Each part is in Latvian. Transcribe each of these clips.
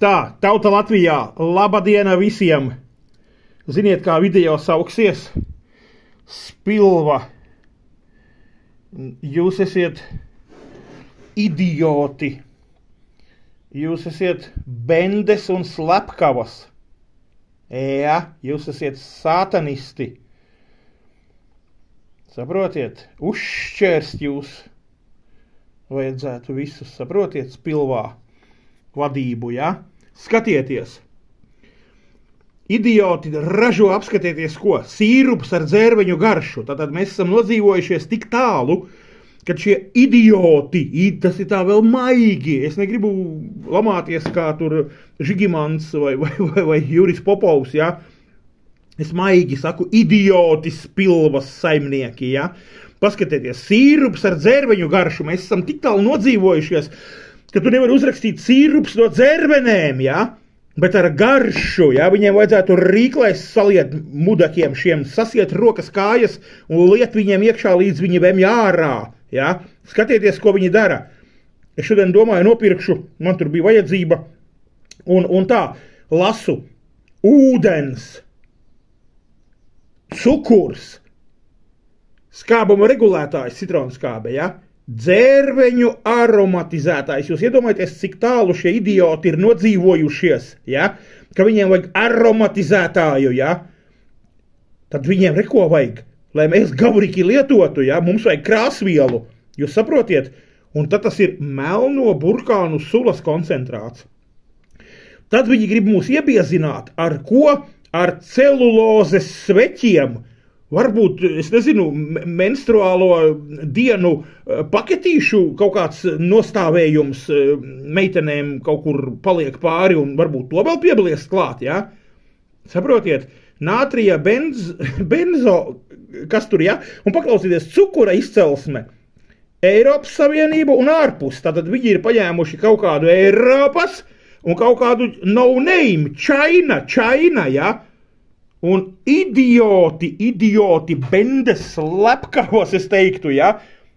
Tā, Tauta Latvijā, labadiena visiem! Ziniet, kā video sauksies? Spilva. Jūs esiet idioti. Jūs esiet bendes un slepkavas. Jā, jūs esiet satanisti. Saprotiet? Uzšķērst jūs. Vajadzētu visus, saprotiet, spilvā vadību, ja? Skatieties. Idioti ražo, apskatieties ko, sīrups ar dzērveņu garšu. Tātad mēs esam nodzīvojušies tik tālu, ka šie idioti, tas ir tā vēl maigi. Es negribu lamāties kā tur Žigimants vai Juris Popovs, ja? Es maigi saku idioti spilvas saimnieki, ja? Paskatieties, sīrups ar dzērveņu garšu. Mēs esam tik tālu nodzīvojušies, ka tu nevari uzrakstīt sīrups no dzērvenēm, ja? Bet ar garšu, ja? Viņiem vajadzētu rīklēs saliet mudakiem šiem, sasiet rokas kājas un liet viņiem iekšā līdz viņi vemj ārā, ja? Skatieties, ko viņi dara. Es šodien domāju, nopirkšu, man tur bija vajadzība, un tā, lasu, ūdens, cukurs, skābuma regulētājs, citronskābe, ja? Dzērveņu aromatizētājs. Jūs iedomājaties, cik tālu šie idioti ir nodzīvojušies, ja? Ka viņiem vajag aromatizētāju, ja? Tad viņiem reko vajag, lai mēs gavriki lietotu, ja? Mums vajag krāsvielu, jūs saprotiet? Un tad tas ir melno burkānu sulas koncentrāts. Tad viņi grib mūs iebiezināt, ar ko? Ar celulozes sveķiem. Varbūt, es nezinu, menstruālo dienu paketīšu kaut kāds nostāvējums meitenēm kaut kur paliek pāri un varbūt to vēl piebliest klāt, ja? Saprotiet, nātrija benzo, kas tur, ja? Un paklausieties, cukura izcelsme, Eiropas Savienība un ārpus. Tātad viņi ir paņēmuši kaut kādu Eiropas un kaut kādu no name, China, ja? Un idioti, bendes, slepkavos, es teiktu, ja,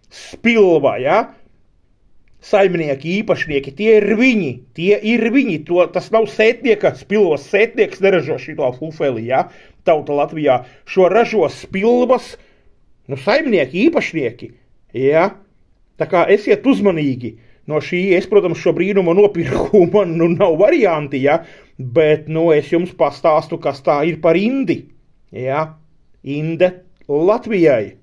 spilva, ja, saimnieki, īpašnieki, tie ir viņi, tas nav sētnieka, spilvas sētnieks neražo šito fufeli, ja, Tauta Latvijā, šo ražo spilvas, saimnieki, īpašnieki, ja, tā kā esiet uzmanīgi. No šī, es, protams, šo brīnumu nopirku, man nav varianti, ja, bet, es jums pastāstu, kas tā ir par Indi, ja, Inde Latvijai.